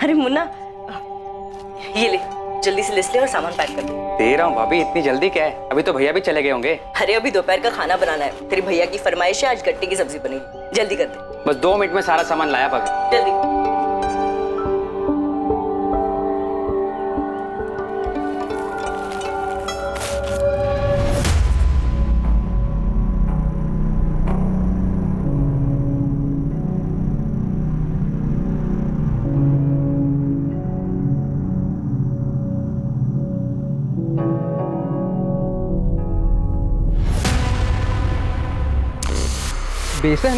अरे मुन्ना, ये ले, जल्दी से लिस्ट ले और सामान पैक कर दे। दे रहा हूँ भाभी, इतनी जल्दी क्या है? अभी तो भैया भी चले गए होंगे। अरे अभी दोपहर का खाना बनाना है। तेरे भैया की फरमाइश है, आज गट्टे की सब्जी बनेगी। जल्दी कर दे। बस 2 मिनट में सारा सामान लाया भाभी। जल्दी। बेसन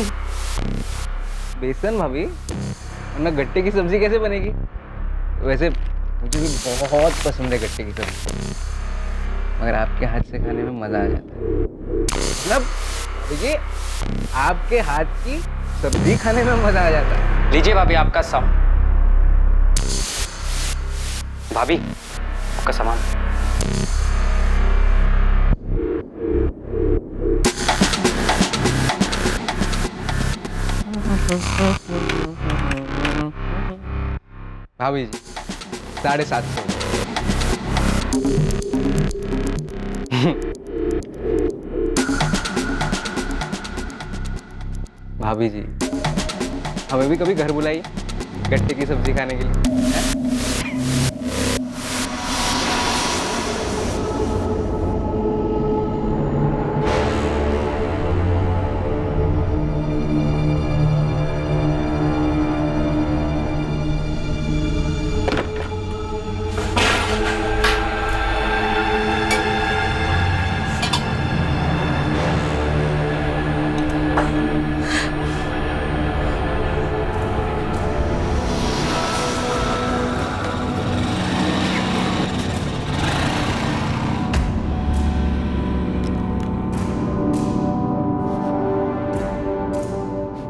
बेसन भाभी, वरना गट्टे की सब्जी कैसे बनेगी? वैसे मुझे भी बहुत पसंद है गट्टे की सब्जी, मगर आपके हाथ से खाने में मजा आ जाता है। मतलब देखिए, आपके हाथ की सब्जी खाने में मजा आ जाता है। लीजिए भाभी आपका भाभी आपका सामान। भाभी जी 750। भाभी जी हमें भी कभी घर बुलाइए गट्टे की सब्जी खाने के लिए।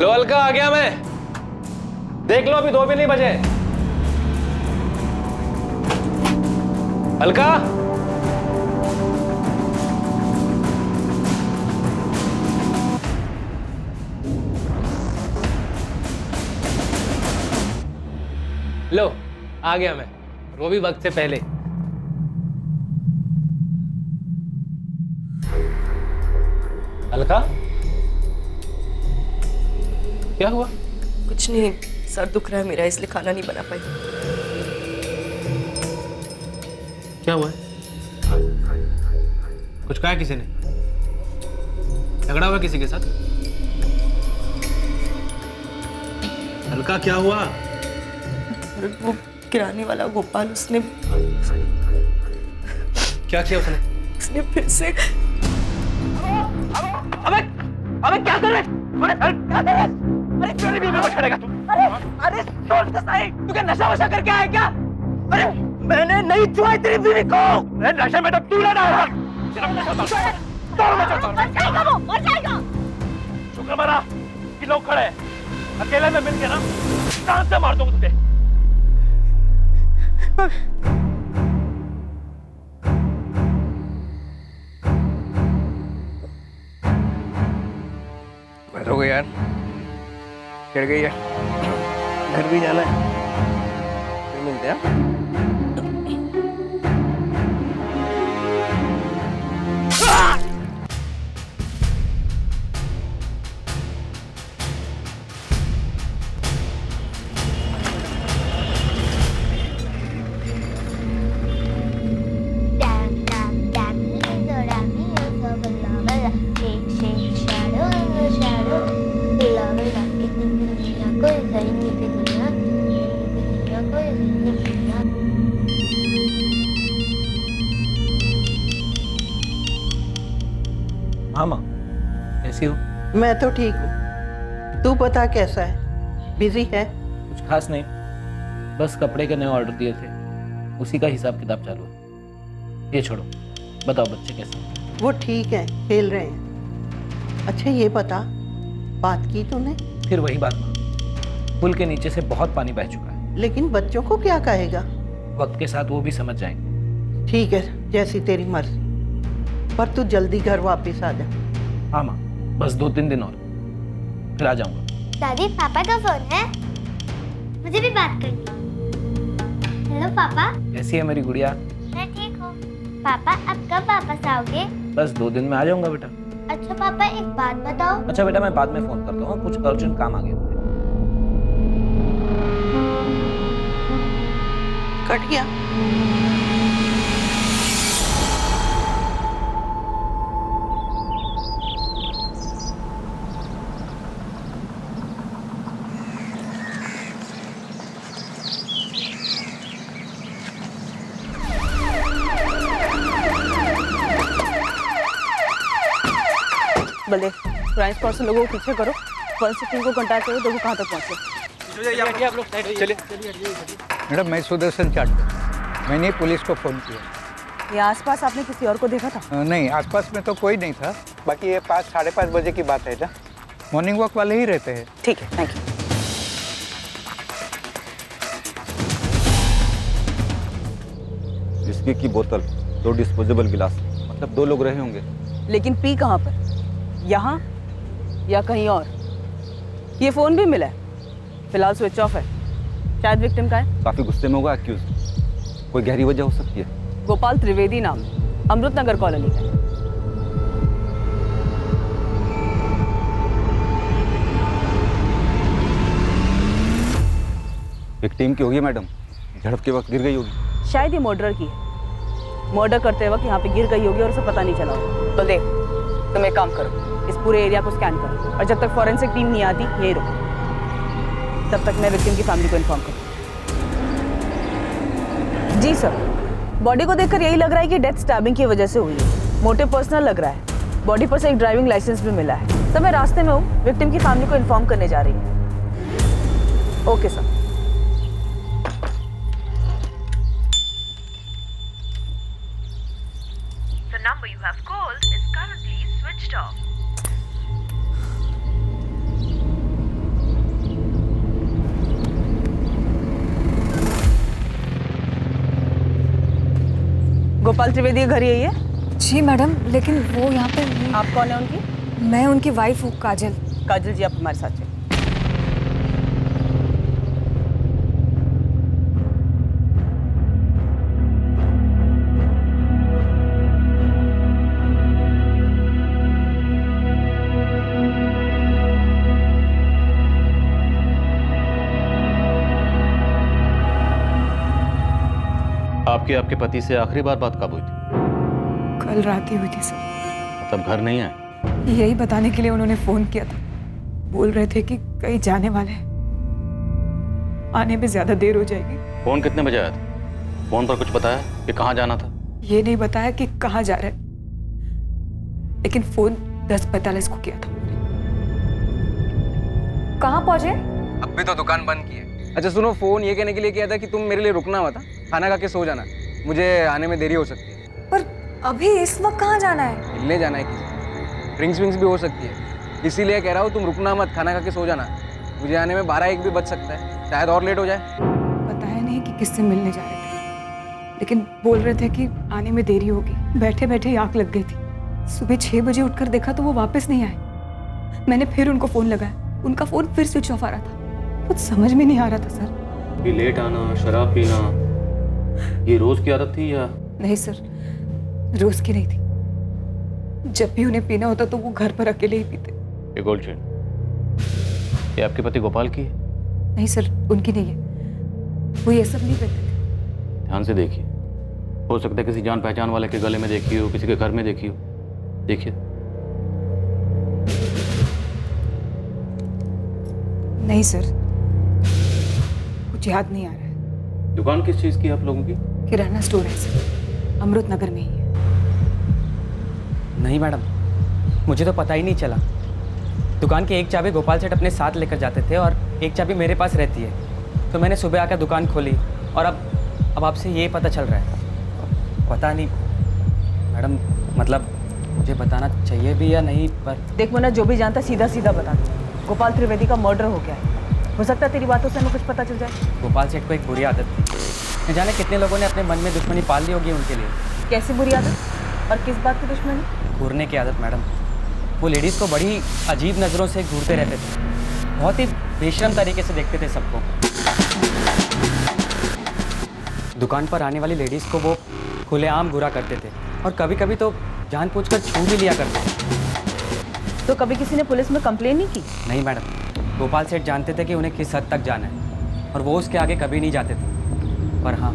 लो अलका, आ गया मैं। देख लो, अभी 2 भी नहीं बजे। अलका, लो आ गया मैं, वो भी वक्त से पहले। अलका, क्या हुआ? कुछ नहीं, सर दुख रहा है मेरा, इसलिए खाना नहीं बना पाई। क्या हुआ है? कुछ कहा किसी ने? झगड़ा हुआ किसी के साथ? अलका क्या हुआ? और वो किराने वाला गोपाल, उसने क्या किया उसने? उसने फिर से। अबे अबे क्या कर रहे? क्या कर रहे? अरे मेरी बीवी को छेड़ेगा तू? अरे सोच तो सही, तू क्या नशा वशा करके आया क्या? अरे मैंने नहीं छुआई तेरी बीवी को। नशे में तो तू ना डाला। मर जाएगा वो, मर जाएगा। शुक्र मरा कि लोग खड़े हैं। अकेले में मिल के ना जान से मार दूंगा तुझे। बस हो गया यार, चढ़ गई है, घर भी जाना है, फिर मिलते हैं। हाँ माँ, कैसी हो? मैं तो ठीक हूँ, तू बता कैसा है? बिजी है? कुछ खास नहीं, बस कपड़े के नए ऑर्डर दिए थे, उसी का हिसाब किताब चालू है। ये छोड़ो, बताओ बच्चे कैसे हैं? वो ठीक है, खेल रहे हैं। अच्छा ये बता, बात की तूने? फिर वही बात माँ, पुल के नीचे से बहुत पानी बह चुका है। लेकिन बच्चों को क्या कहेगा? वक्त के साथ वो भी समझ जाएंगे। ठीक है, जैसी तेरी मर्जी, पर तू जल्दी घर वापस आ जा। हाँ माँ, बस 2-3 दिन और, फिर आ जाऊंगा। दादी पापा का फोन है, मुझे भी बात करनी है। पापा। कैसी है मेरी गुड़िया? मैं ठीक हूँ। पापा अब कब वापस आओगे? बस 2 दिन में आ जाऊंगा बेटा। अच्छा पापा एक बात बताओ। अच्छा बेटा मैं बाद में फोन करता हूँ, कुछ अर्जेंट काम आ गया मुझे। कट गया। बल्ले क्राइम स्पॉट से लोगों को पीछे करो, 116 को कांटेक्ट करो, देखो कहाँ तक पहुँचे। मैडम मैं सुदर्शन चाट, मैंने पुलिस को फ़ोन किया। ये आसपास आपने किसी और को देखा था? नहीं, आसपास में तो कोई नहीं था। बाकी ये 5 साढ़े 5 बजे की बात है ना, मॉर्निंग वॉक वाले ही रहते हैं। ठीक है, थैंक यू। विस्की की बोतल, 2 डिस्पोजेबल गिलास, मतलब 2 लोग रहे होंगे। लेकिन पी कहाँ पर? यहाँ या कहीं और? ये फोन भी मिला है, फिलहाल स्विच ऑफ है। शायद विक्टिम का है। काफी गुस्से में होगा एक्यूज, कोई गहरी वजह हो सकती है। गोपाल त्रिवेदी नाम है, अमृत नगर कॉलोनी का है। विक्टिम की होगी मैडम, झड़प के वक्त गिर गई होगी। शायद ये मर्डर की है। मर्डर करते वक्त यहाँ पे गिर गई होगी और उसे पता नहीं चला होगा। तो देख, तुम एक काम करो, इस पूरे एरिया को स्कैन करो और जब तक फॉरेंसिक टीम नहीं आती यही रुको, तब तक मैं विक्टिम की फैमिली को इन्फॉर्म करूँ। जी सर, बॉडी को देखकर यही लग रहा है कि डेथ स्टैबिंग की वजह से हुई है। मोटिव पर्सनल लग रहा है। बॉडी पर से एक ड्राइविंग लाइसेंस भी मिला है। सर मैं रास्ते में हूँ, विक्टिम की फैमिली को इन्फॉर्म करने जा रही हूँ। Okay sir. The number you have called is currently switched off. Gopal Trivedi का घर यही है? जी मैडम, लेकिन वो यहाँ पे नहीं। आप कौन है उनकी? मैं उनकी वाइफ हूँ, काजल। काजल जी, आप हमारे साथ चलिए। आपके पति से आखिरी बार बात कब हुई थी? कल रात ही हुई थी सर। तब घर नहीं आए? यही बताने के लिए उन्होंने फोन किया था। बोल रहे थे कि कहीं जाने वाले हैं, आने में ज्यादा देर हो जाएगी। फोन कितने बजे आया था? फोन पर कुछ बताया कि कहाँ जाना था? ये नहीं बताया कि कहाँ जा रहे, लेकिन फोन 10:45 को किया था। कहाँ पहुंचे? अब भी तो दुकान बंद की है। अच्छा सुनो, फोन ये कहने के लिए किया था कि तुम मेरे लिए रुकना मत, खाना खा के सो जाना, मुझे आने में देरी हो सकती है। पर अभी इस वक्त कहाँ जाना है? मिलने जाना है किसी, ड्रिंक्स विंक्स भी हो सकती है, इसीलिए कह रहा हूँ तुम रुकना मत, खाना खा के सो जाना। मुझे आने में 12-1 भी बच सकता है, शायद और लेट हो जाए। बताया नहीं कि किससे मिलने जा रहे थे, लेकिन बोल रहे थे कि आने में देरी होगी। बैठे बैठे आँख लग गई थी। सुबह 6 बजे उठकर देखा तो वो वापस नहीं आए। मैंने फिर उनको फ़ोन लगाया, उनका फ़ोन फिर स्विच ऑफ आ रहा था। कुछ समझ में नहीं आ रहा था सर। ये लेट आना, शराब पीना, ये रोज की आदत थी या? नहीं सर, रोज की नहीं थी। जब भी उन्हें पीना होता तो वो घर पर अकेले ही पीते। ये गोल्ड चेन, ये आपके पति गोपाल की है? नहीं सर, उनकी नहीं है। वो ये सब नहीं करते थे। ध्यान से देखिए, हो सकता है किसी जान पहचान वाले के गले में देखी हो, किसी के घर में देखी हो। देखिए। नहीं सर, कुछ याद नहीं आ रहा है। दुकान किस चीज़ की है आप लोगों की? किराना स्टोर है सर, अमृत नगर में ही है। नहीं मैडम, मुझे तो पता ही नहीं चला। दुकान की एक चाबी गोपाल सेठ अपने साथ लेकर जाते थे और एक चाबी मेरे पास रहती है। तो मैंने सुबह आकर दुकान खोली और अब आपसे ये पता चल रहा है। पता नहीं मैडम, मतलब मुझे बताना चाहिए भी या नहीं, पर देख मुन्ना, जो भी जानता सीधा सीधा बता दे। गोपाल त्रिवेदी का मर्डर हो गया है। हो सकता है तेरी बातों से हमें कुछ पता चल जाए। गोपाल सेठ को एक बुरी आदत थी, न जाने कितने लोगों ने अपने मन में दुश्मनी पाल ली होगी उनके लिए। कैसी बुरी आदत और किस बात की दुश्मनी? घूरने की आदत मैडम। वो लेडीज़ को बड़ी अजीब नज़रों से घूरते रहते थे, बहुत ही बेशर्म तरीके से देखते थे सबको। दुकान पर आने वाली लेडीज़ को वो खुलेआम बुरा करते थे और कभी कभी तो जानबूझकर छू भी लिया करते थे। तो कभी किसी ने पुलिस में कंप्लेन नहीं की? नहीं मैडम, गोपाल सेठ जानते थे कि उन्हें किस हद तक जाना है और वो उसके आगे कभी नहीं जाते थे। पर हाँ,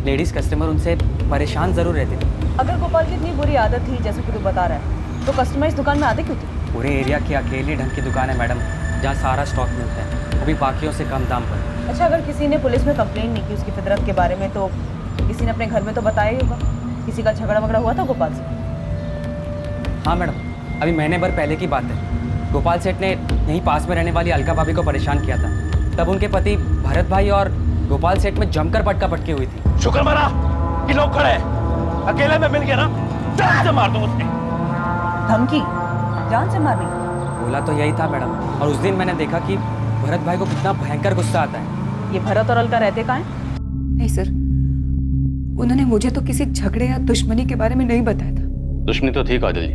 लेडीज़ कस्टमर उनसे परेशान ज़रूर रहते थे। अगर गोपाल की इतनी बुरी आदत थी जैसे कि तू बता रहा है, तो कस्टमर इस दुकान में आते क्यों थे? पूरे एरिया की अकेली ढंग की दुकान है मैडम, जहाँ सारा स्टॉक मिलता है, वो भी बाकियों से कम दाम पर। अच्छा, अगर किसी ने पुलिस में कंप्लेन नहीं की उसकी फितरत के बारे में, तो किसी ने अपने घर में तो बताया ही होगा। किसी का झगड़ा वगड़ा हुआ था गोपाल से? हाँ मैडम, अभी महीने भर पहले की बात है। गोपाल सेठ ने यहीं पास में रहने वाली अलका भाभी को परेशान किया था। तब उनके पति भरत भाई और गोपाल सेठ में जमकर पटका पटकी हुई थी। शुक्र मना कि लोग खड़े हैं। अकेले में मिल गया ना, जान से मार दो उसने। धमकी? जान से मारनी? बोला तो यही था मैडम। और उस दिन मैंने देखा कि भरत भाई को कितना भयंकर गुस्सा आता है। ये भरत और अलका रहते कहाँ हैं? नहीं सर, उन्होंने मुझे तो किसी झगड़े या दुश्मनी के बारे में नहीं बताया था। दुश्मनी तो थी काजल जी,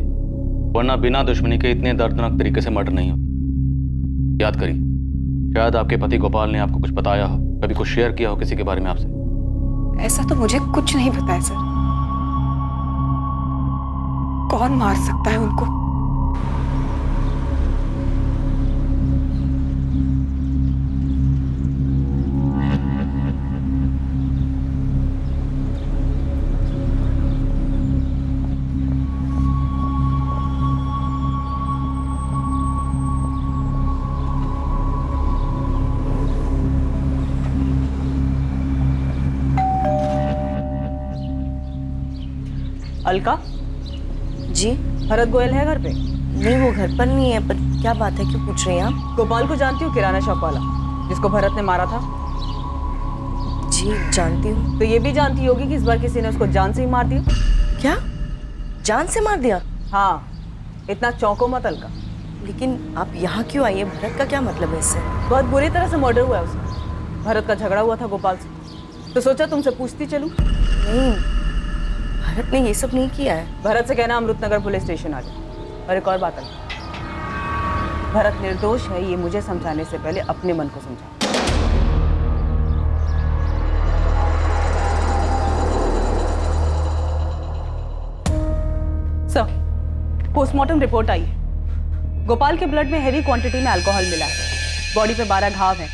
वरना बिना दुश्मनी के इतने दर्दनाक तरीके से मर्डर नहीं होता। याद करिए, शायद आपके पति गोपाल ने आपको कुछ बताया हो, कभी कुछ शेयर किया हो किसी के बारे में आपसे। ऐसा तो मुझे कुछ नहीं बताया सर। कौन मार सकता है उनको? अलका जी? भरत गोयल है घर पे? नहीं, वो घर पर नहीं है। पर क्या बात है, क्यों पूछ रही हैं आप? गोपाल को जानती हो, किराना शॉप वाला जिसको भरत ने मारा था? जी जानती हूँ। तो ये भी जानती होगी कि इस बार किसी ने उसको जान से ही मार दिया। क्या? जान से मार दिया? हाँ, इतना चौंको मत अलका। लेकिन आप यहाँ क्यों आई है? भरत का क्या मतलब है इससे? बहुत बुरी तरह से मर्डर हुआ है उसका। भरत का झगड़ा हुआ था गोपाल से, तो सोचा तुमसे पूछती चलूं। नहीं, भरत ने ये सब नहीं किया है। भरत से कहना अमृतनगर पुलिस स्टेशन आ जाए। और एक और बात है, भरत निर्दोष है, ये मुझे समझाने से पहले अपने मन को समझा। सर, पोस्टमार्टम रिपोर्ट आई है। गोपाल के ब्लड में हैवी क्वांटिटी में अल्कोहल मिला है। बॉडी पे 12 घाव हैं।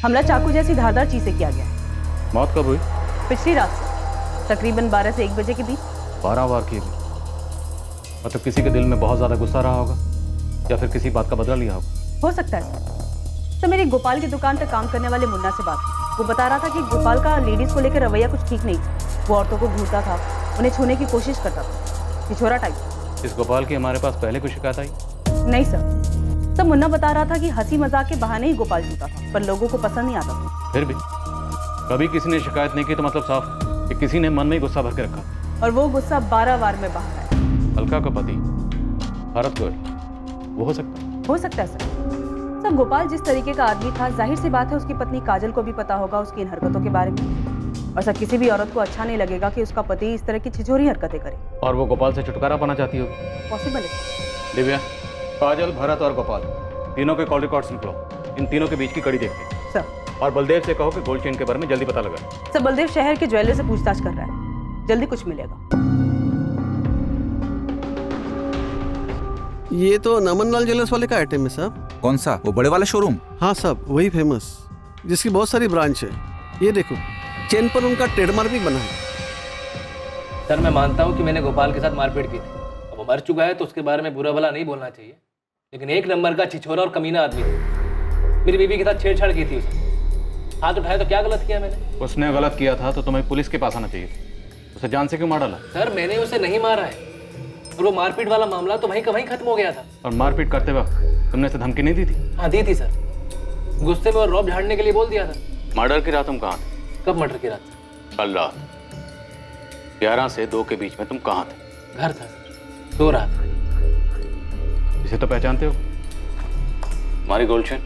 हमला चाकू जैसी धारदार चीज से किया गया है। मौत कब हुई? पिछली रात से, तकरीबन 12 से 1 बजे के बीच। 12 बार की गई। मतलब किसी के दिल में बहुत ज्यादा गुस्सा रहा होगा या फिर किसी बात का बदला लिया होगा। हो सकता है सर। तो मेरी गोपाल की दुकान पर काम करने वाले मुन्ना से बात हुई। वो बता रहा था कि गोपाल का लेडीज को लेकर रवैया कुछ ठीक नहीं था। वो औरतों को घूरता था, उन्हें छूने की कोशिश करता था। छिछोरा टाइप। इस गोपाल की हमारे पास पहले कोई शिकायत आई? नहीं सर, मुन्ना बता रहा था कि हंसी मजाक के बहाने ही गोपाल छूता था, पर लोगों को पसंद नहीं आता था। फिर भी कभी किसी ने शिकायत नहीं की तो मतलब साफ कि किसी ने मन में ही गुस्सा भर के रखा। और वो गुस्सा 12 बार में बहा है। अलका का पति भरत गोयल, वो हो सकता है? हो सकता है सर। गोपाल जिस तरीके का आदमी था, जाहिर सी बात है उसकी पत्नी काजल को भी पता होगा उसकी इन हरकतों के बारे में। और सर, किसी भी औरत को अच्छा नहीं लगेगा कि उसका पति इस तरह की छिछोरी हरकतें करे। और वो गोपाल से छुटकारा पाना चाहती होगी। पॉसिबल है। दिव्या, काजल, भरत और गोपाल तीनों के कॉल रिकॉर्ड्स निकलो। इन तीनों के बीच की कड़ी देखते हैं सर। और बलदेव से कहो कि गोल्ड चेन के बारे में जल्दी पता लगा। सर, बलदेव शहर के ज्वेलर से पूछताछ कर रहा है, जल्दी कुछ मिलेगा। ये तो नमनलाल ज्वेलर्स वाले का आइटम है साहब। कौन सा? वो बड़े वाला शोरूम? हाँ साहब, वही फेमस, जिसकी बहुत सारी ब्रांच है। ये देखो, चेन पर उनका ट्रेडमार्क भी बना है। सर, मैं मानता हूँ कि मैंने गोपाल के साथ मारपीट की थी। अब वो मर चुका है तो उसके बारे में बुरा भला नहीं बोलना चाहिए, लेकिन एक नंबर का छिछोरा और कमीना आदमी था। मेरी बीवी के साथ छेड़छाड़ की थी उसने। हाथ उठाया तो क्या गलत किया मैंने? उसने गलत किया था तो तुम्हें पुलिस के पास आना चाहिए। उसे जान से क्यों मार डाला? सर, मैंने उसे नहीं मारा है, और वो मारपीट वाला मामला तो वहीं का वहीं खत्म हो गया था। और मारपीट करते वक्त तुमने उसे धमकी नहीं दी थी? हाँ दी थी सर, गुस्से में और रौब झाड़ने के लिए बोल दिया था। मर्डर की रात तुम कहाँ थे? कब मर्डर की रात? कल रात 11 से 2 के बीच में तुम कहाँ थे? घर था सर, सो रहा था। इसे तो पहचानते हो? हमारी गोल्ड चेन?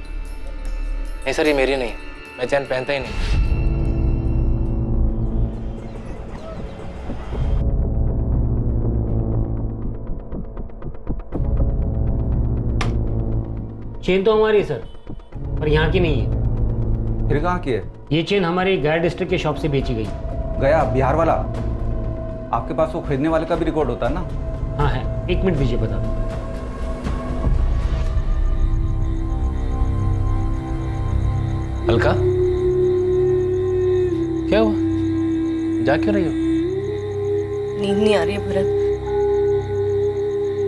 नहीं सर, ये मेरी नहीं, मैं चैन पहनता ही नहीं। चेन तो हमारी है सर, पर यहाँ की नहीं है। फिर कहाँ की है? ये चेन हमारी गैर डिस्ट्रिक्ट के शॉप से बेची गई। गया बिहार वाला, आपके पास वो खरीदने वाले का भी रिकॉर्ड होता है ना? हाँ है, 1 मिनट दीजिए बता दो। अलका, क्या हुआ? जा क्यों रही हो? नींद नहीं आ रही है भरत।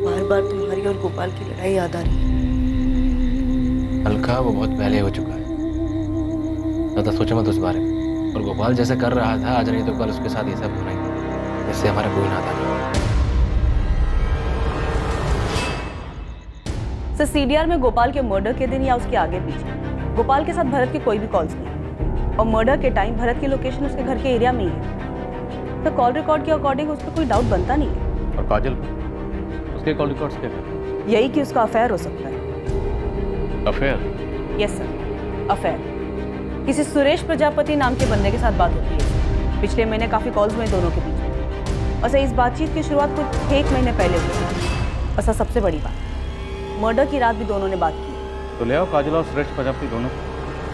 बार बार तुम्हारी और गोपाल की लड़ाई याद आ रही है। अलका, वो बहुत पहले हो चुका है, ज़्यादा सोचो मत उस बारे में। और गोपाल जैसे कर रहा था आज नहीं तो कल उसके साथ ये सब होना ही, इससे हमारा कोई नाता नहीं। सर, सीडीआर में गोपाल के मर्डर के दिन या उसके आगे पीछे गोपाल के साथ भरत की कोई भी कॉल्स नहीं, और मर्डर के टाइम भरत की लोकेशन उसके घर के एरिया में ही है। तो कॉल रिकॉर्ड के अकॉर्डिंग उस पर कोई डाउट बनता नहीं है। और काजल उसके कॉल रिकॉर्ड्स क्या थे? यही कि उसका अफेयर हो सकता है। अफेयर? Yes sir, affair. किसी सुरेश प्रजापति नाम के बंदे के साथ बात होती है। पिछले महीने काफी कॉल्स हुए दोनों के बीच, और सर इस बातचीत की शुरुआत कुछ 1 महीने पहले हुई। और सर सबसे बड़ी बात, मर्डर की रात भी दोनों ने बात की। तो ले आओ काजल और सुरेश प्रजापति दोनों,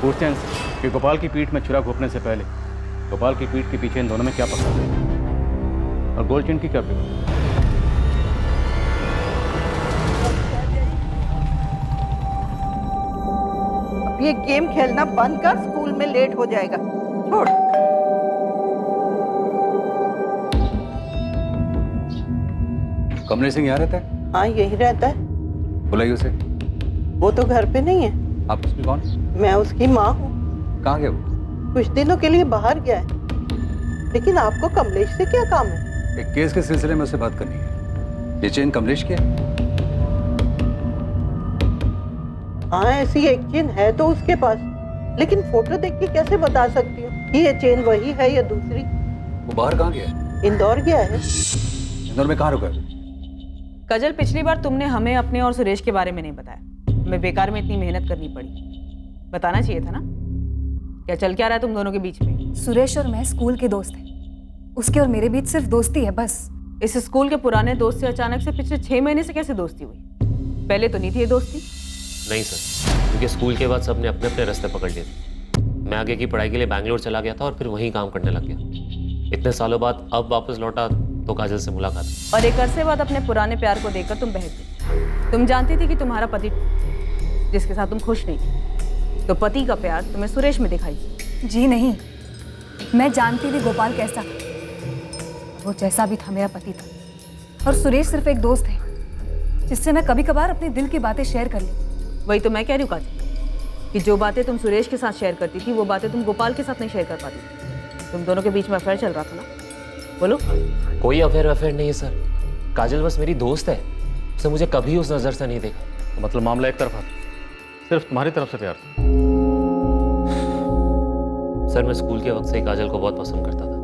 पूछते हैं इनसे कि गोपाल की पीठ में छुरा घोंपने से पहले गोपाल की पीठ के पीछे इन दोनों में क्या पकड़ा है, और गोल्ड चेन की क्या फिक्र? अब ये गेम खेलना बंद कर, स्कूल में लेट हो जाएगा। छोड़। कमलेश सिंह यहाँ रहता है? हाँ यही रहता है। बुलाइए उसे। वो तो घर पे नहीं है। आप उसकी कौन? मैं उसकी माँ हूँ। कहाँ गया वो? कुछ दिनों के लिए बाहर गया है। लेकिन आपको कमलेश से क्या काम है? एक केस के सिलसिले में उससे बात करनी है। ये चेन कमलेश की है? हाँ ऐसी एक चेन है तो उसके पास, लेकिन फोटो देख के कैसे बता सकती हूँ कि ये चेन वही है या दूसरी? वो बाहर कहाँ गया है? इंदौर गया है। इंदौर में कहाँ रुका है? कजल, पिछली बार तुमने हमें अपने और सुरेश के बारे में नहीं बताया। हमें बेकार में इतनी मेहनत करनी पड़ी। बताना चाहिए था ना। क्या चल क्या रहा है तुम दोनों के बीच में? सुरेश और मैं स्कूल के दोस्त हैं। उसके और मेरे बीच सिर्फ दोस्ती है बस। इस स्कूल के पुराने दोस्त से अचानक से पिछले 6 महीने से कैसे दोस्ती हुई? पहले तो नहीं थी ये दोस्ती। नहीं सर, क्योंकि स्कूल के बाद सबने अपने अपने रास्ते पकड़ लिए थे। मैं आगे की पढ़ाई के लिए बैंगलोर चला गया था और फिर वहीं काम करने लग गया। इतने सालों बाद अब वापस लौटा तो काजल से मुलाकात। और एक अरसे बाद अपने पुराने प्यार को देखकर तुम बहक गई। तुम जानती थी कि तुम्हारा पति जिसके साथ तुम खुश नहीं थी, तो पति का प्यार तुम्हें सुरेश में दिखाई। जी नहीं, मैं जानती थी गोपाल कैसा, वो जैसा भी था मेरा पति था। और सुरेश सिर्फ एक दोस्त है जिससे मैं कभी कभार अपने दिल की बातें शेयर कर ली। वही तो मैं कह रही हूँ काजल, कि जो बातें तुम सुरेश के साथ शेयर करती थी वो बातें तुम गोपाल के साथ नहीं शेयर कर पाती थी। तुम दोनों के बीच में अफेयर चल रहा था ना? बोलो। कोई अफेयर नहीं है सर। काजल बस मेरी दोस्त है, उसने मुझे कभी उस नज़र से नहीं देखा। तो मतलब मामला एक तरफा, सिर्फ तुम्हारी तरफ से प्यार था? सर मैं स्कूल के वक्त से ही काजल को बहुत पसंद करता था,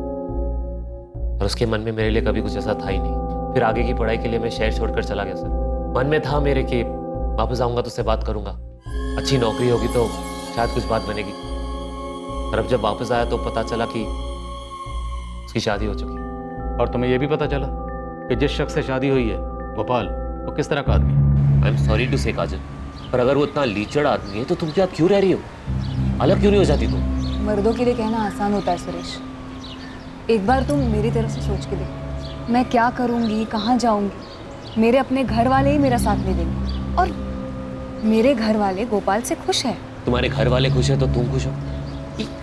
और उसके मन में मेरे लिए कभी कुछ ऐसा था ही नहीं। फिर आगे की पढ़ाई के लिए मैं शहर छोड़कर चला गया सर। मन में था मेरे कि वापस आऊँगा तो उससे बात करूँगा, अच्छी नौकरी होगी तो शायद कुछ बात बनेगी। और अब जब वापस आया तो पता चला कि उसकी शादी हो चुकी। और तुम्हें यह भी पता चला कि जिस शख्स से शादी हुई है गोपाल, वो किस तरह का आदमी है? आई एम सॉरी टू से काजल, पर अगर वो इतना लीचड़ आदमी है तो तुम क्या क्यों रह रही हो? अलग क्यों नहीं हो जाती तुम? मर्दों के लिए कहना आसान होता है सुरेश। एक बार तुम मेरी तरफ से सोच के देखो, मैं क्या करूँगी, कहाँ जाऊँगी। मेरे अपने घर वाले ही मेरा साथ नहीं देंगे, और मेरे घर वाले गोपाल से खुश है। तुम्हारे घर वाले खुश है तो तुम खुश हो?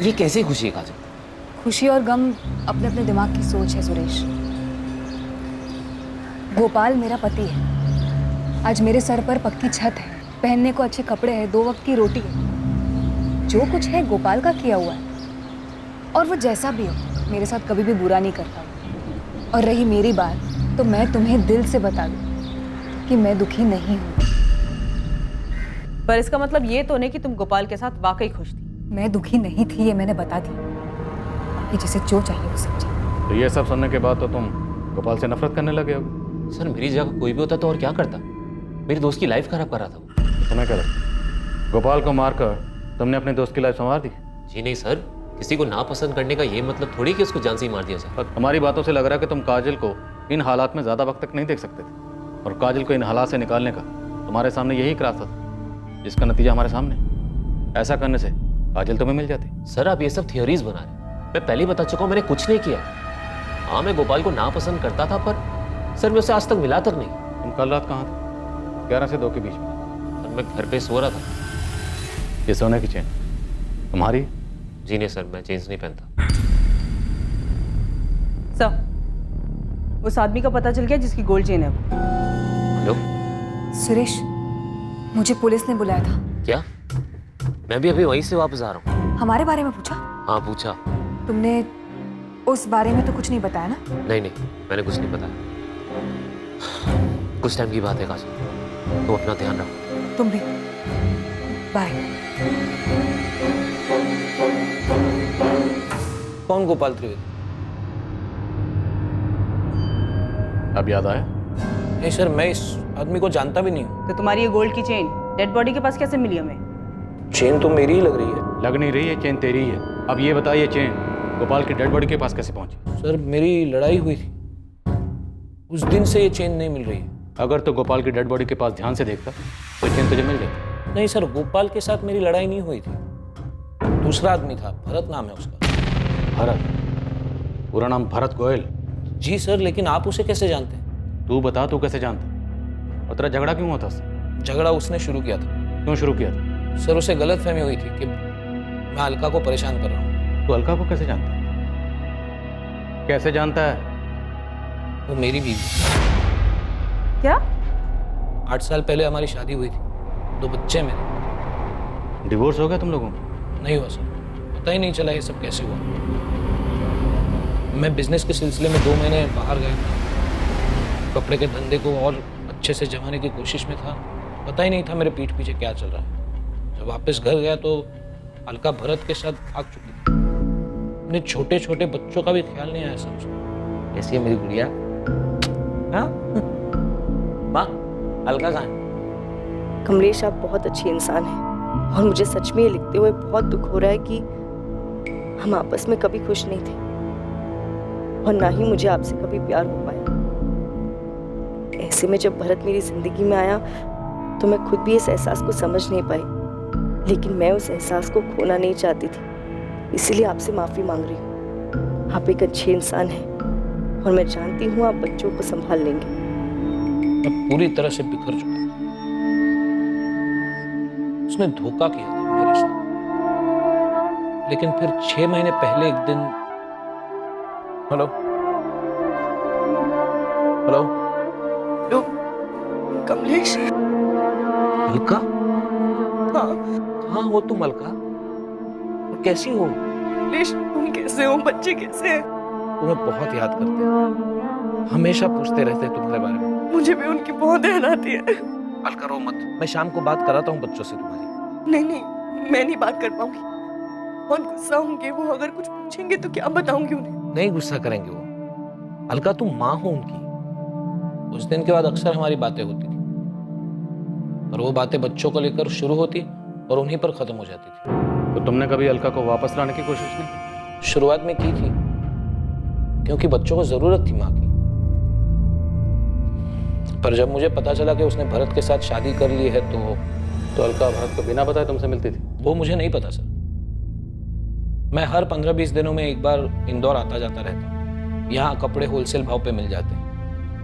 ये कैसे खुशी है काजल? खुशी और गम अपने अपने दिमाग की सोच है सुरेश। गोपाल मेरा पति है। आज मेरे सर पर पक्की छत है, पहनने को अच्छे कपड़े हैं, 2 वक्त की रोटी है। जो कुछ है गोपाल का किया हुआ है, और वो जैसा भी हो मेरे साथ कभी भी बुरा नहीं करता। और रही मेरी बात, तो मैं तुम्हें दिल से बता दूं कि मैं दुखी नहीं हूँ। पर इसका मतलब ये तो नहीं कि तुम गोपाल के साथ वाकई खुश थी। मैं दुखी नहीं थी, ये मैंने बता दिया कि जिसे जो चाहिए वो समझे। तो ये सब सुनने के बाद तो तुम गोपाल से नफरत करने लगे हो? सर मेरी जगह कोई भी होता तो और क्या करता? मेरी दोस्त की लाइफ खराब कर रहा था। तुम्हें क्या लगता गोपाल को मारकर तुमने अपने दोस्त की लाइफ संवार दी? जी नहीं सर, किसी को नापसंद करने का ये मतलब थोड़ी कि उसको जान से ही मार दिया जाए। हमारी बातों से लग रहा है कि तुम काजल को इन हालात में ज़्यादा वक्त तक नहीं देख सकते थे, और काजल को इन हालात से निकालने का तुम्हारे सामने यही एक रास्ता था, जिसका नतीजा हमारे सामने। ऐसा करने से काजल तुम्हें मिल जाती। सर आप ये सब थियोरीज बना रहे हैं। मैं पहले ही बता चुका हूँ, मैंने कुछ नहीं किया। हाँ, मैं गोपाल को नापसंद करता था, पर सर मैं उसे आज तक मिला तक नहीं। तुम कल रात कहाँ थे? 11 से 2 के बीच में। सर मैं घर पे सो रहा था। ये सोने की चेन तुम्हारी? जी नहीं सर, मैं चेन्स नहीं पहनता। सर, उस आदमी का पता चल गया जिसकी गोल्ड चेन है वो। हेलो सुरेश, मुझे पुलिस ने बुलाया था। क्या? मैं भी अभी वहीं से वापस आ रहा हूँ। हमारे बारे में पूछा? हाँ पूछा। तुमने उस बारे में तो कुछ नहीं बताया ना? नहीं, मैंने कुछ नहीं बताया। कुछ टाइम की बात है काजल, तुम अपना ध्यान रखो। तुम भी। बाय। कौन गोपाल त्रिवेदी? अब याद आया? नहीं सर, मैं इस आदमी को जानता भी नहीं हूँ। तो तुम्हारी ये गोल्ड की चेन डेड बॉडी के पास कैसे मिली हमें? चेन तो मेरी ही लग रही है। लग नहीं रही है, चेन तेरी ही है। अब ये बताइए, चेन गोपाल की डेड बॉडी के पास कैसे पहुंची? सर मेरी लड़ाई हुई थी, उस दिन से ये चेन नहीं मिल रही है। अगर तो गोपाल की डेड बॉडी के पास ध्यान से देखता तो चेन तुझे मिल जाती। नहीं सर, गोपाल के साथ मेरी लड़ाई नहीं हुई थी। दूसरा आदमी था, भरत नाम है उसका। भरत? पूरा नाम भरत गोयल? जी सर, लेकिन आप उसे कैसे जानते हैं? तू बता, तू कैसे जानता? और तेरा झगड़ा क्यों हुआ था उससे? झगड़ा उसने शुरू किया था। क्यों शुरू किया था? सर उसे गलतफहमी हुई थी कि मैं अलका को परेशान कर रहा हूँ। तू अलका को कैसे जानता है? कैसे जानता है? वो मेरी बीवी। क्या? 8 साल पहले हमारी शादी हुई थी, 2 बच्चे मेरे। डिवोर्स हो गया तुम लोगों को? नहीं हुआ सर, पता ही नहीं चला ये सब कैसे हुआ। मैं बिजनेस के सिलसिले में 2 महीने बाहर गया था, कपड़े के धंधे को और अच्छे से जमाने की कोशिश में था। पता ही नहीं था मेरे पीठ पीछे क्या चल रहा है। जब वापस घर गया तो अलका भरत के साथ भाग चुकी थी। अपने छोटे छोटे बच्चों का भी ख्याल नहीं आया सर उसको। कैसी है मेरी गुड़िया? हाँ माँ, अलका कहाँ है? कमलेश, आप बहुत अच्छे इंसान हैं और मुझे सच में ये लिखते हुए बहुत दुख हो रहा है कि हम आपस में कभी खुश नहीं थे और ना ही मुझे आपसे कभी प्यार हो पाया। ऐसे में जब भरत मेरी जिंदगी में आया तो मैं खुद भी इस एहसास को समझ नहीं पाई, लेकिन मैं उस एहसास को खोना नहीं चाहती थी, इसीलिए आपसे माफी मांग रही हूँ। आप एक अच्छे इंसान हैं और मैं जानती हूँ आप बच्चों को संभाल लेंगे। मैं पूरी तरह से बिखर चुका था। उसने धोखा किया था मेरे साथ, लेकिन फिर 6 महीने पहले एक दिन। Hello hello Kamlesh? अलका? हाँ। कहाँ हो तुम अलका? और कैसी हो? कमलेश, तुम कैसे हो? बच्चे कैसे हैं? तुम्हें बहुत याद करते हैं, हमेशा पूछते रहते हैं तुम्हारे बारे में। मुझे भी उनकी बहुत याद आती है। अलका रो मत, मैं शाम को बात कराता हूँ बच्चों से तुम्हारी। नहीं, मैं नहीं बात कर पाऊंगी। बहुत गुस्सा होंगे वो, अगर कुछ पूछेंगे तो क्या बताऊंगी उन्हें? नहीं गुस्सा करेंगे वो। अलका तुम माँ हो उनकी। उस दिन के बाद अक्सर हमारी बातें होती थी, पर वो बातें बच्चों को लेकर शुरू होती और उन्हीं पर खत्म हो जाती थी। तो तुमने कभी अलका को वापस लाने की कोशिश नहीं की? शुरुआत में की थी, क्योंकि बच्चों को जरूरत थी माँ की। पर जब मुझे पता चला कि उसने भरत के साथ शादी कर ली है तो अलका भरत को बिना बताए तुमसे मिलती थी? वो मुझे नहीं पता सर। मैं हर 15-20 दिनों में एक बार इंदौर आता जाता रहता हूँ। यहाँ कपड़े होलसेल भाव पे मिल जाते हैं।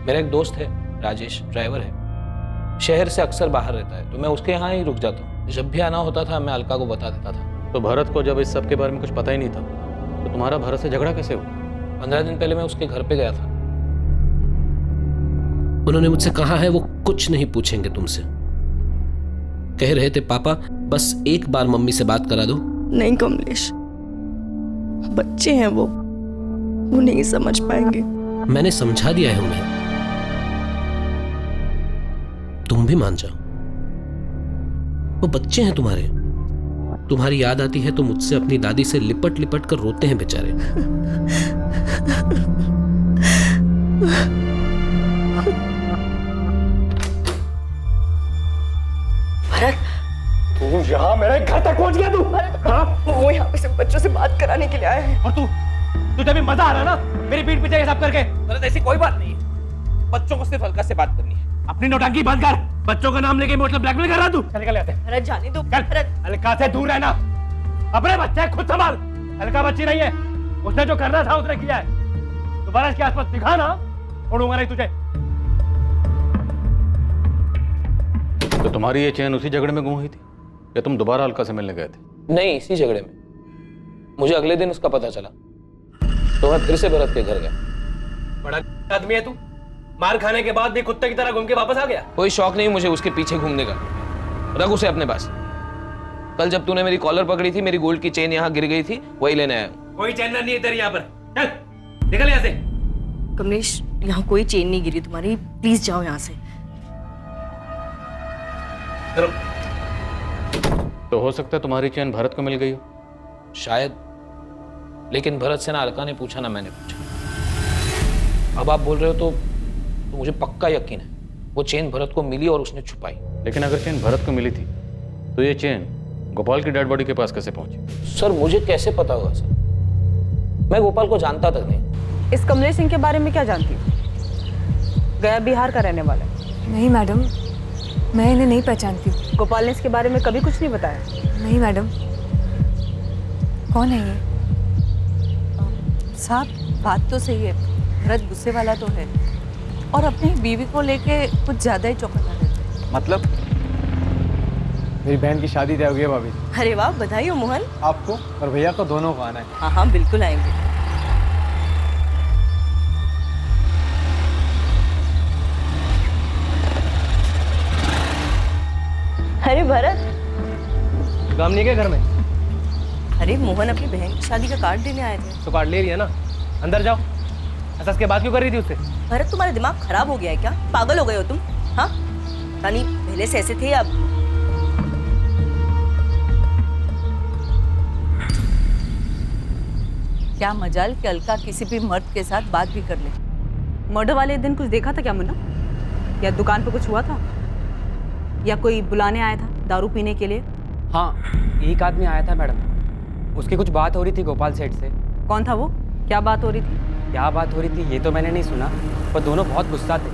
मेरा एक दोस्त है राजेश, ड्राइवर है, शहर से अक्सर बाहर रहता है, तो मैं उसके यहाँ ही रुक जाता हूँ। जब भी आना होता था मैं अलका को बता देता था। तो भरत को जब इस सब के बारे में कुछ पता ही नहीं था, तो तुम्हारा भरत से झगड़ा कैसे हुआ? 15 दिन पहले मैं उसके घर पे गया था। उन्होंने मुझसे कहा है वो कुछ नहीं पूछेंगे तुमसे। कह रहे थे पापा बस एक बार मम्मी से बात करा दो। नहीं कमलेश, बच्चे हैं वो नहीं समझ पाएंगे। मैंने समझा दिया है उन्हें, तुम भी मान जाओ। वो बच्चे हैं तुम्हारे। तुम्हारी याद आती है तो मुझसे अपनी दादी से लिपट लिपट कर रोते हैं बेचारे। भरत, तू यहाँ मेरे घर तक पहुंच गया? तू हाँ? वो यहाँ पे सिर्फ बच्चों से बात कराने के लिए आए हैं। और तुझे भी मजा आ रहा ना मेरी पीठ पीछे ये सब करके? भरत, ऐसी कोई बात नहीं है, बच्चों को सिर्फ अलका से बात करनी है। अपनी नौटंकी बंद कर। बच्चों का नाम लेके इमोशनल ब्लैकमेल कर रहा तू? चल निकल जाते हैं। भरत जाने दो। अलका से दूर रहना, अपने बच्चे खुद संभाल। अलका बच्ची नहीं है, उसने जो करना था उसने किया है। दोबारा इसके आसपास दिखा ना, छोड़ूंगा नहीं तुझे। तो तुम्हारी ये चेन उसी झगड़े में गुम हुई थी या तुम दोबारा अलका से मिलने गए थे? नहीं, इसी झगड़े में। मुझे अगले दिन उसका पता चला तो मैं फिर से भरत के घर गया। बड़ा आदमी है तू, मार खाने के बाद भी कुत्ते की तरह घूम के वापस आ गया। कोई शौक नहीं मुझे उसके पीछे घूमने का, रख उसे अपने पास। कल जब तूने मेरी कॉलर पकड़ी थी, मेरी गोल्ड की चेन यहाँ गिर गई थी, वही लेने आया हूँ। कोई चेन नहीं है तेरी यहाँ पर, चल निकल यहाँ से। कमलेश, यहाँ कोई चेन नहीं गिरी तुम्हारी, प्लीज जाओ यहाँ से। तो हो सकता है तुम्हारी चेन भरत को मिल गई हो। शायद, लेकिन भरत से ना अलका ने पूछा ना मैंने पूछा। अब आप बोल रहे हो तो मुझे पक्का यकीन है वो चेन भरत को मिली और उसने छुपाई। लेकिन अगर चेन भरत को मिली थी तो ये चेन गोपाल की डेड बॉडी के पास कैसे पहुंची? सर मुझे कैसे पता होगा सर, मैं गोपाल को जानता तक नहीं। इस कमलेश सिंह के बारे में क्या जानती हो? गया बिहार का रहने वाला है। नहीं मैडम, मैं इन्हें नहीं पहचानती हूँ। गोपाल ने इसके बारे में कभी कुछ नहीं बताया? नहीं मैडम। कौन है ये? साहब बात तो सही है, भरत गुस्से वाला तो है और अपनी बीवी को लेके कुछ ज्यादा ही चौकन्ना रहता है। मतलब? मेरी बहन की शादी तय हो गई है भाभी। अरे वाह, बधाई हो मोहन। आपको और भैया को दोनों को आना है। हाँ हाँ बिल्कुल आएंगे। अरे भरत, काम नहीं है घर में? अरे मोहन अपनी बहन की शादी का कार्ड देने आए थे। तो कार्ड ले लिया ना, अंदर जाओ। ऐसा इसके बाद क्यों कर रही थी उससे? भरत, तुम्हारा दिमाग खराब हो गया है क्या? पागल हो गए हो तुम? हाँ, रानी पहले से ऐसे थे अब। क्या मजाल कि अलका किसी भी मर्द के साथ बात भी कर ले। मर्डर वाले दिन कुछ देखा था क्या मुन्ना? या दुकान पे कुछ हुआ था? या कोई बुलाने आया था दारू पीने के लिए? हाँ, एक आदमी आया था मैडम, उसकी कुछ बात हो रही थी गोपाल सेठ से। कौन था वो? क्या बात हो रही थी? क्या बात हो रही थी ये तो मैंने नहीं सुना, पर दोनों बहुत गुस्सा थे,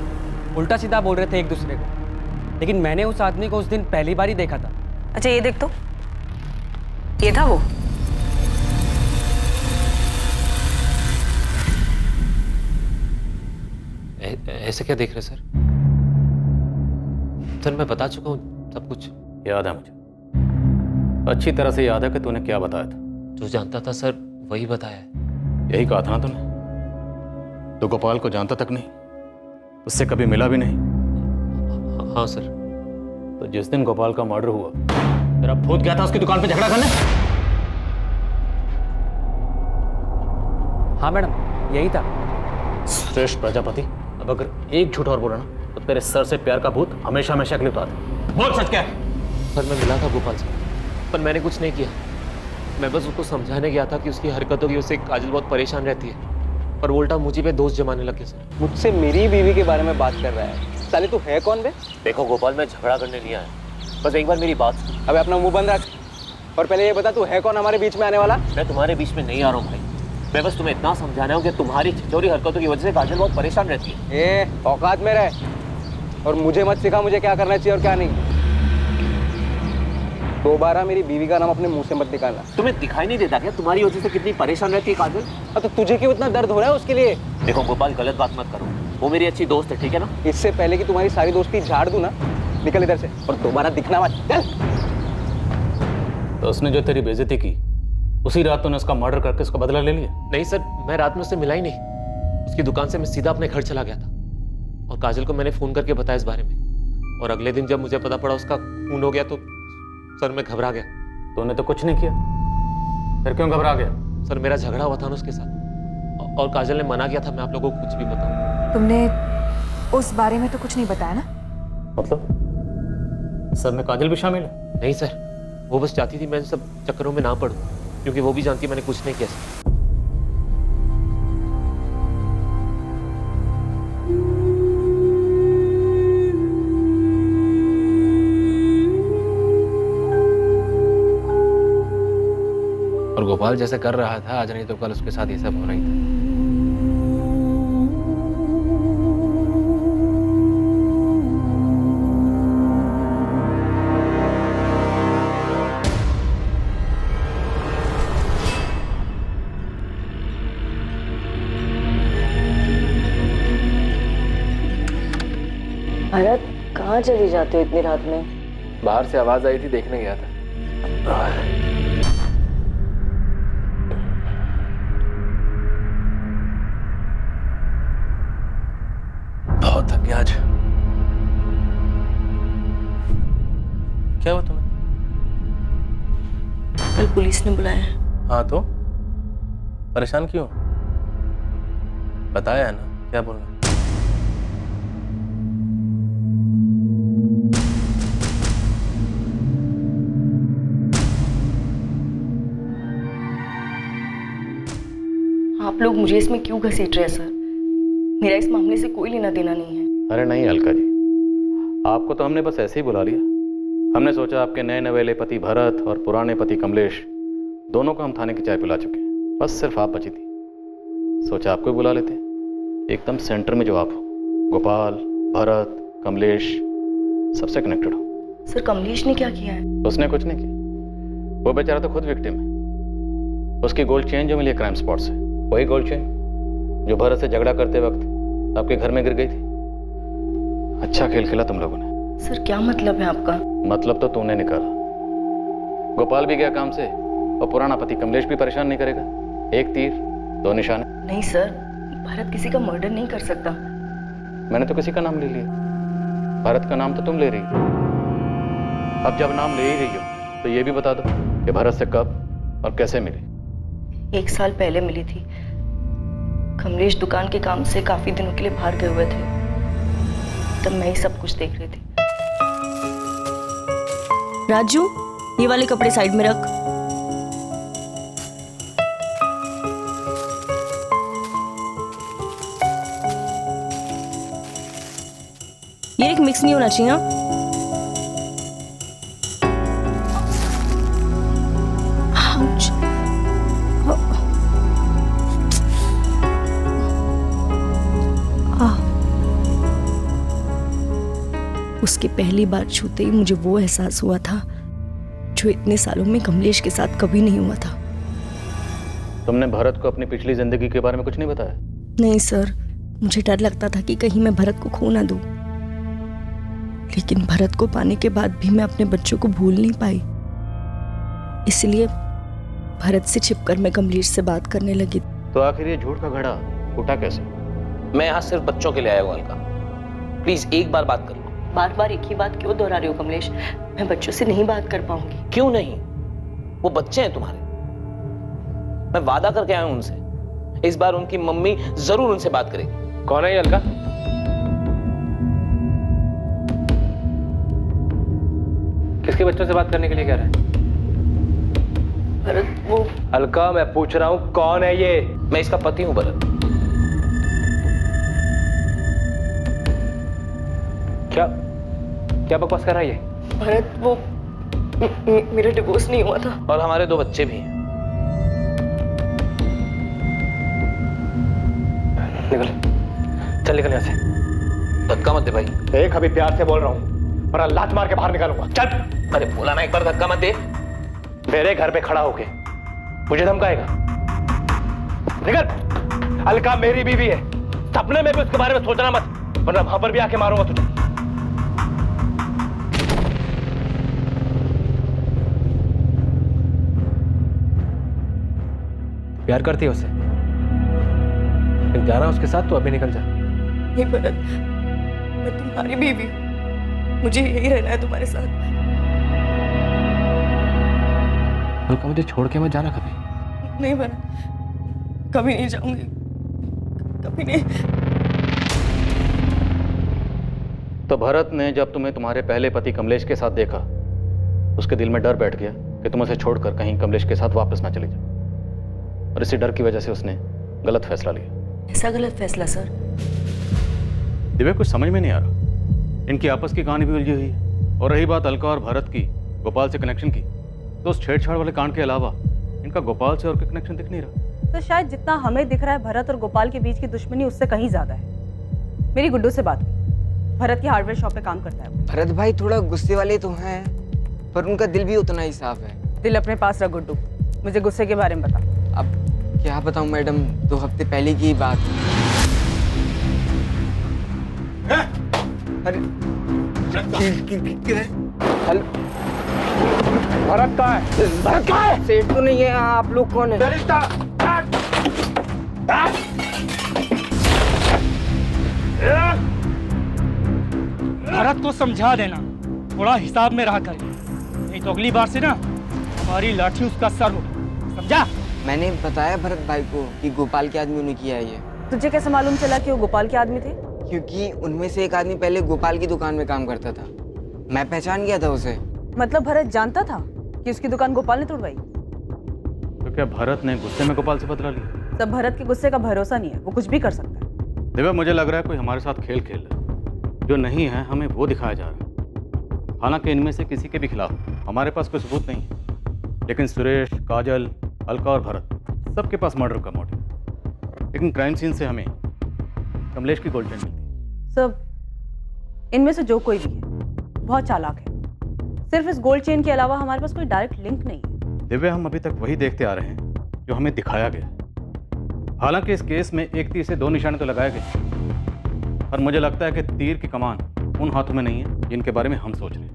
उल्टा सीधा बोल रहे थे एक दूसरे को। लेकिन मैंने उस आदमी को उस दिन पहली बार ही देखा था। अच्छा ये देख तो, ये था वो। ऐसे क्या देख रहे सर? सर मैं बता चुका हूँ सब कुछ। याद है मुझे, अच्छी तरह से याद है कि तूने क्या बताया था। जो जानता था सर वही बताया है। यही कहा था ना तूने? तो गोपाल को जानता तक नहीं, उससे कभी मिला भी नहीं। हाँ सर। तो जिस दिन गोपाल का मर्डर हुआ तेरा भूत गया था उसकी दुकान पे झगड़ा करने? हाँ मैडम, यही था। श्रेष्ठ प्रजापति, अब अगर एक झूठ और बोला ना तो तेरे सर से प्यार का भूत हमेशा हमेशा के लिए उतार दे। बोल सच क्या है? सर मैं मिला था गोपाल से, पर मैंने कुछ नहीं किया। मैं बस उसको समझाने गया था कि उसकी हरकतों की उससे काजल बहुत परेशान रहती है, पर वो उल्टा मुझे पे दोष जमाने लगे सर। मुझसे मेरी बीवी के बारे में बात कर रहा है। साले तू है कौन बे? देखो गोपाल, मैं झगड़ा करने नहीं आया, बस एक बार मेरी बात सुन। अबे अपना मुंह बंद रख और पहले ये बता तू है कौन हमारे बीच में आने वाला? मैं तुम्हारे बीच में नहीं आ रहा हूँ भाई, मैं बस तुम्हें इतना समझाना हूँ कि तुम्हारी छिछोरी हरकतों की वजह से काजल बहुत परेशान रहती है। ए, औकात में रह और मुझे मत सिखा मुझे क्या करना चाहिए और क्या नहीं। दोबारा मेरी बीवी का नाम अपने मुंह से मत निकालना। तुम्हें दिखाई नहीं देता क्या तुम्हारी वजह से कितनी परेशान रहती है काजल? तो तुझे क्यों इतना दर्द हो रहा है उसके लिए? देखो गोपाल, गलत बात मत करो, वो मेरी अच्छी दोस्त है, ठीक है ना? इससे पहले कि तुम्हारी सारी दोस्ती झाड़ दूं ना, निकल इधर से और दोबारा दिखना मत। चल। तो उसने जो तेरी बेइज्जती की उसी रात तूने उसका मर्डर करके उसका बदला ले लिया? नहीं सर, मैं रात में उससे मिला ही नहीं। उसकी दुकान से मैं सीधा अपने घर चला गया था और काजल को मैंने फोन करके बताया इस बारे में, और अगले दिन जब मुझे पता पड़ा उसका खून हो गया तो सर मैं घबरा गया। तूने तो कुछ नहीं किया, फिर क्यों घबरा गया? सर मेरा झगड़ा हुआ था ना उसके साथ, और काजल ने मना किया था मैं आप लोगों को कुछ भी बताऊं। तुमने उस बारे में तो कुछ नहीं बताया ना? मतलब सब में काजल भी शामिल है? नहीं सर, वो बस चाहती थी मैं सब चक्करों में ना पड़ूं, क्योंकि वो भी जानती मैंने कुछ नहीं किया सर। और गोपाल जैसे कर रहा था आज नहीं तो कल उसके साथ ये सब होना ही था। भरत, कहाँ चले जाते हो इतनी रात में? बाहर से आवाज आई थी, देखने गया था। बहुत थक गया आज। क्या हुआ तुम्हें? कल पुलिस ने बुलाया है। हाँ तो परेशान क्यों? बताया है ना, क्या बोलना? आप लोग मुझे इसमें क्यों घसीट रहे हैं सर? मेरा इस मामले से कोई लेना देना नहीं है। अरे नहीं अलका जी, आपको तो हमने बस ऐसे ही बुला लिया। हमने सोचा आपके नए नवेले पति भरत और पुराने पति कमलेश दोनों को हम थाने की चाय पिला चुके हैं, बस सिर्फ आप बची थी। सोचा आपको ही बुला लेते, एकदम सेंटर में जो आप हो, गोपाल, भरत, कमलेश सबसे कनेक्टेड हो। सर कमलेश ने क्या किया है? उसने कुछ नहीं किया, वो बेचारा तो खुद विक्टिम है। उसकी गोल्ड चेन जो मिली है क्राइम स्पॉट से, वही गोल्ड चेन जो भरत से झगड़ा करते वक्त आपके घर में गिर गई थी। अच्छा खेल खेला तुम लोगों ने। सर क्या मतलब है आपका? मतलब तो तूने निकाला। गोपाल भी गया काम से और पुराना पति कमलेश भी परेशान नहीं करेगा। एक तीर दो निशाने। नहीं सर, भरत किसी का मर्डर नहीं कर सकता। मैंने तो किसी का नाम ले लिया, भरत का नाम तो तुम ले रही हो। अब जब नाम ले ही रही हो तो ये भी बता दो कि भरत से कब और कैसे मिली। 1 साल पहले मिली थी। कमलेश दुकान के काम से काफी दिनों के लिए बाहर गए हुए थे, तब मैं ही सब कुछ देख रही थी। राजू, ये वाले कपड़े साइड में रख। ये एक मिक्स नहीं होना चाहिए। आउच। उसके पहली बार छूते ही मुझे वो एहसास हुआ था जो इतने सालों में कमलेश के साथ कभी नहीं हुआ था। तुमने भरत को अपनी पिछली जिंदगी के बारे में कुछ नहीं बताया? नहीं सर, मुझे डर लगता था कि कहीं मैं भरत को खो ना दूं। लेकिन भरत को पाने के बाद भी मैं अपने बच्चों को भूल नहीं पाई। इसलिए भरत से छिपकर मैं कमलेश से बात करने लगी। तो आखिर ये झूठ का घड़ा फूटा कैसे? मैं यहाँ सिर्फ बच्चों के लिए आया हूँ अलका, प्लीज एक बार बात कर लो। बार बार एक ही बात क्यों दोहरा रही हो कमलेश? मैं बच्चों से नहीं बात कर पाऊंगी। क्यों नहीं? वो बच्चे हैं तुम्हारे। मैं वादा करके आया हूं उनसे, इस बार उनकी मम्मी जरूर उनसे बात करेगी। कौन है ये अलका? किसके बच्चों से बात करने के लिए कह रहा है? भरत वो। अलका मैं पूछ रहा हूँ कौन है ये? मैं इसका पति हूँ भरत। क्या बकवास कर रहा है ये? भरत वो मेरा डिवोर्स नहीं हुआ था और हमारे 2 बच्चे भी हैं। निकल, चल निकल यहाँ से। धक्का मत दे भाई। देख अभी प्यार से बोल रहा हूँ, वरना लात मार के बाहर निकालूंगा। चल। अरे बोला ना एक बार, धक्का मत दे। मेरे घर पे खड़ा होके मुझे धमकाएगा? निकल। अलका मेरी बीवी है, सपने में भी उसके बारे में सोचना मत, वरना वहां पर भी आके मारूंगा तुझे। प्यार करती है उससे? फिर जाना उसके साथ, तो अभी निकल जा। नहीं भरत, मैं तुम्हारी बीवी हूं, मुझे यही रहना है तुम्हारे साथ। अलका मुझे छोड़ के मत जाना कभी। नहीं भरत, कभी नहीं जाऊंगी, कभी नहीं। तो भरत ने जब तुम्हें तुम्हारे पहले पति कमलेश के साथ देखा, उसके दिल में डर बैठ गया कि तुम उसे छोड़कर कहीं कमलेश के साथ वापस ना चली जाओ, और इसी डर की वजह से उसने गलत फैसला लिया। ऐसा गलत फैसला सर? दिव्या कुछ समझ में नहीं आ रहा। इनकी आपस की कहानी भी उलझी हुई है, और रही बात अलका और भरत की गोपाल से कनेक्शन की, तो उस छेड़छाड़ वाले कांड के अलावा इनका गोपाल से और कोई कनेक्शन दिख नहीं रहा। तो शायद जितना हमें दिख रहा है भरत और गोपाल के बीच की दुश्मनी उससे कहीं ज्यादा है। मेरी गुड्डू से बात हुई, भरत की हार्डवेयर शॉप पे काम करता है। भरत भाई थोड़ा गुस्से वाले तो हैं, पर उनका दिल भी उतना ही साफ है। दिल अपने पास रख गुड्डू, मुझे गुस्से के बारे में बता। अब क्या बताऊं मैडम, 2 हफ्ते पहले की बात। अरे भरत कहाँ है? भरत कहाँ है? सेठ तो नहीं है, आप लोग कौन है? भरत को समझा देना, थोड़ा हिसाब में रहा करे, नहीं तो अगली बार से ना हमारी लाठी उसका सर हो, समझा? मैंने बताया भरत भाई को कि गोपाल के आदमियों ने किया है ये। तुझे कैसे मालूम चला कि वो गोपाल के आदमी थे? क्योंकि उनमें से एक आदमी पहले गोपाल की दुकान में काम करता था, मैं पहचान गया था उसे। मतलब भरत जानता था कि उसकी दुकान गोपाल ने तोड़वाई? तो क्या भरत ने गुस्से में गोपाल से बदला लिया? तब भरत के गुस्से का भरोसा नहीं है, वो कुछ भी कर सकता है। दिव्या, मुझे लग रहा है कोई हमारे साथ खेल खेल रहा है, जो नहीं है हमें वो दिखाया जा रहा है। हालांकि इनमें से किसी के भी खिलाफ हमारे पास कोई सबूत नहीं है, लेकिन सुरेश, काजल, अलका और भरत सबके पास मर्डर का मोटिव। लेकिन क्राइम सीन से हमें कमलेश की गोल्ड चेन मिलती है। सब इनमें से जो कोई भी है बहुत चालाक है। सिर्फ इस गोल्ड चेन के अलावा हमारे पास कोई डायरेक्ट लिंक नहीं है। दिव्या, हम अभी तक वही देखते आ रहे हैं जो हमें दिखाया गया है। हालांकि इस केस में एक तीर से 2 निशाने तो लगाए गए, पर मुझे लगता है कि तीर की कमान उन हाथों में नहीं है जिनके बारे में हम सोच रहे हैं।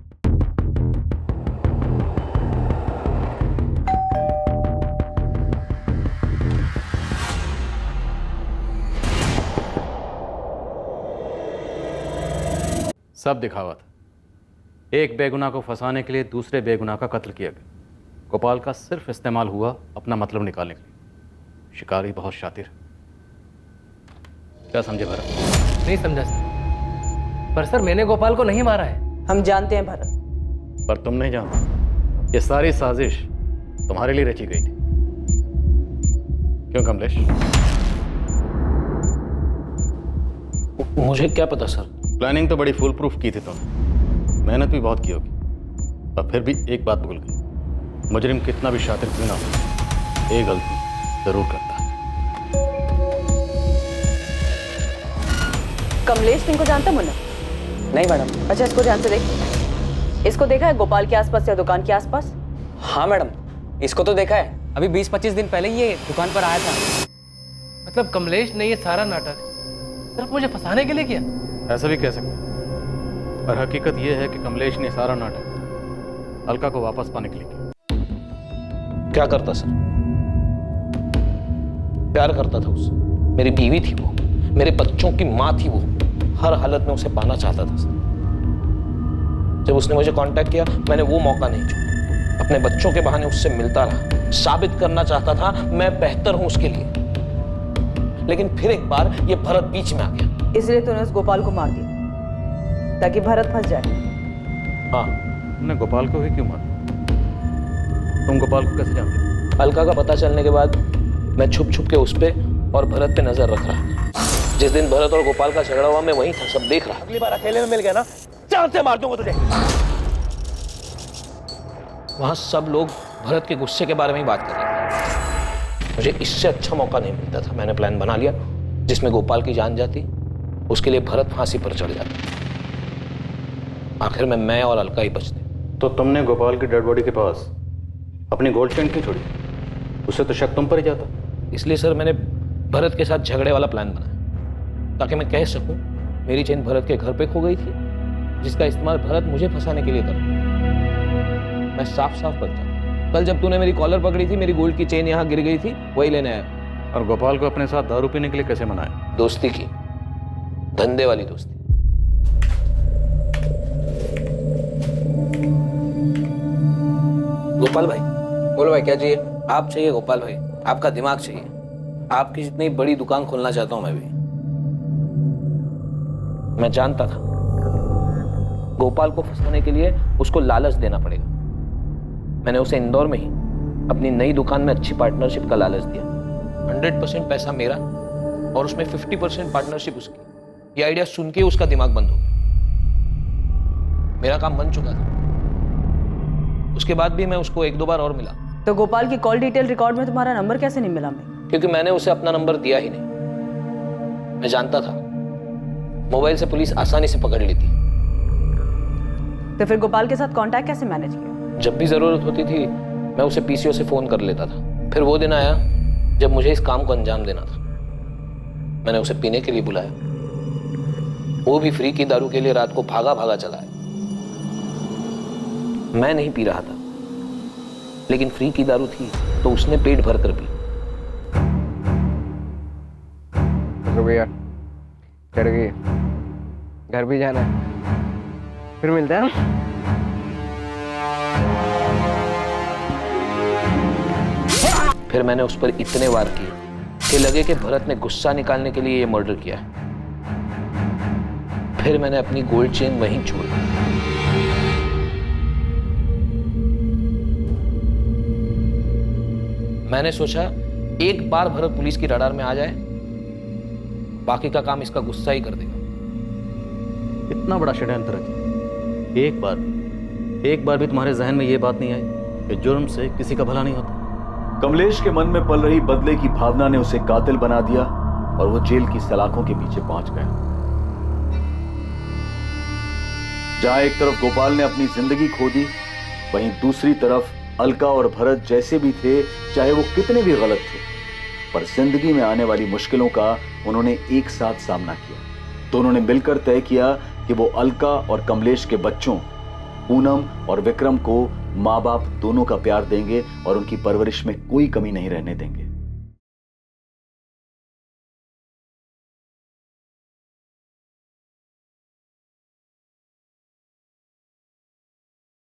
सब दिखावा था। एक बेगुनाह को फंसाने के लिए दूसरे बेगुनाह का कत्ल किया गया। गोपाल का सिर्फ इस्तेमाल हुआ अपना मतलब निकालने के लिए। शिकारी बहुत शातिर। क्या समझे भरत? नहीं समझा सर, पर सर मैंने गोपाल को नहीं मारा है। हम जानते हैं भरत, पर तुम नहीं जानते। ये सारी साजिश तुम्हारे लिए रची गई थी, क्यों कमलेश? मुझे क्या पता सर। प्लानिंग तो बड़ी फुल प्रूफ की थी तुमने, मेहनत भी बहुत की होगी, पर फिर भी एक बात भूल गई। मुजरिम कितना भी शातिर क्यों ना हो, एक गलती जरूर करता है। कमलेश सिंह को जानता मुन्ना? नहीं मैडम। अच्छा, इसको ध्यान से देख। इसको देखा है गोपाल के आसपास या दुकान के आसपास? हाँ मैडम, इसको तो देखा है। अभी 20-25 दिन पहले ये दुकान पर आया था। मतलब कमलेश ने ये सारा नाटक सिर्फ मुझे फंसाने के लिए किया? ऐसा भी कह सकते हैं, और हकीकत यह है कि कमलेश ने सारा नाटक अलका को वापस पाने के लिए किया। क्या करता सर? प्यार करता था उससे। मेरी बीवी थी वो, मेरे बच्चों की माँ थी वो। हर हालत में उसे पाना चाहता था सर। जब उसने मुझे कांटेक्ट किया, मैंने वो मौका नहीं छोड़ा। अपने बच्चों के बहाने उससे मिलता रहा, साबित करना चाहता था मैं बेहतर हूं उसके लिए। लेकिन फिर एक बार ये भरत बीच में आ गया। इसलिए तूने उस गोपाल को मार दिया ताकि भरत फंस जाए? हाँ। तुमने गोपाल को ही क्यों मारा? तुम गोपाल को कैसे जानते हो? अलका का पता चलने के बाद मैं छुप छुप के उस पे और भरत पे नजर रख रहा। जिस दिन भरत और गोपाल का झगड़ा हुआ, मैं वहीं था, सब देख रहा। अगली बार अकेले में मिल गया ना, जान से मार दूंगा तुझे। वहां सब लोग भरत के गुस्से के बारे में ही बात कर रहे थे। मुझे इससे अच्छा मौका नहीं मिलता था। मैंने प्लान बना लिया जिसमें गोपाल की जान जाती, उसके लिए भरत फांसी पर चढ़ जाता। आखिर में मैं और अलका ही बचते। तो तुमने गोपाल की डेड बॉडी के पास अपनी गोल्ड चेन क्यों छोड़ी? उससे तो शक तुम पर ही जाता। इसलिए सर मैंने भरत के साथ झगड़े वाला प्लान बनाया, ताकि मैं कह सकूं मेरी चेन भरत के घर पे खो गई थी, जिसका इस्तेमाल भरत मुझे फंसाने के लिए कर। मैं साफ साफ बच जाऊं। कल जब तूने मेरी कॉलर पकड़ी थी, मेरी गोल्ड की चेन यहाँ गिर गई थी, वही लेने आया। और गोपाल को अपने साथ दारू पीने के लिए कैसे मनाया? दोस्ती की, धंधे वाली दोस्ती। गोपाल भाई। बोलो भाई, क्या चाहिए? आप चाहिए गोपाल भाई, आपका दिमाग चाहिए। आपकी जितनी बड़ी दुकान खोलना चाहता हूं मैं भी। मैं जानता था गोपाल को फंसाने के लिए उसको लालच देना पड़ेगा। मैंने उसे इंदौर में ही अपनी नई दुकान में अच्छी पार्टनरशिप का लालच दिया। 100% पैसा मेरा और उसमें 50% पार्टनरशिप उसकी। ये आइडिया सुन के उसका दिमाग बंद हो गया। मेरा काम बन चुका था। उसके बाद भी मैं उसको 1-2 बार और मिला। तो गोपाल की कॉल डिटेल रिकॉर्ड में तुम्हारा नंबर कैसे नहीं मिला? मैं क्योंकि मैंने उसे अपना नंबर दिया ही नहीं। मैं जानता था मोबाइल से पुलिस आसानी से पकड़ लेती। तो फिर गोपाल के साथ कांटेक्ट कैसे मैनेज किया? जब भी जरूरत होती थी मैं उसे पीसीओ से फोन कर लेता था। फिर वो दिन आया जब मुझे इस काम को अंजाम देना था। मैंने उसे पीने के लिए बुलाया। वो भी फ्री की दारू के लिए रात को भागा भागा चला है। मैं नहीं पी रहा था, लेकिन फ्री की दारू थी तो उसने पेट भर कर पी। रुक यार, चढ़ गई, घर भी जाना है, फिर मिलते हैं हम। फिर मैंने उस पर इतने वार किए कि लगे कि भरत ने गुस्सा निकालने के लिए ये मर्डर किया है। फिर मैंने अपनी गोल्ड चेन वहीं छोड़ दी। मैंने सोचा एक बार भरत पुलिस की रडार में आ जाए, बाकी का काम इसका गुस्सा ही कर देगा। इतना बड़ा षड्यंत्र रची, एक बार भी तुम्हारे जहन में यह बात नहीं आई कि जुर्म से किसी का भला नहीं होता? कमलेश के मन में पल रही बदले की भावना ने उसे कातिल बना दिया और वो जेल की सलाखों के पीछे पहुंच गया। जहां एक तरफ गोपाल ने अपनी जिंदगी खो दी, वहीं दूसरी तरफ अलका और भरत जैसे भी थे, चाहे वो कितने भी गलत थे, पर जिंदगी में आने वाली मुश्किलों का उन्होंने एक साथ सामना किया। तो उन्होंने मिलकर तय किया कि वो अलका और कमलेश के बच्चों पूनम और विक्रम को माँ बाप दोनों का प्यार देंगे और उनकी परवरिश में कोई कमी नहीं रहने देंगे।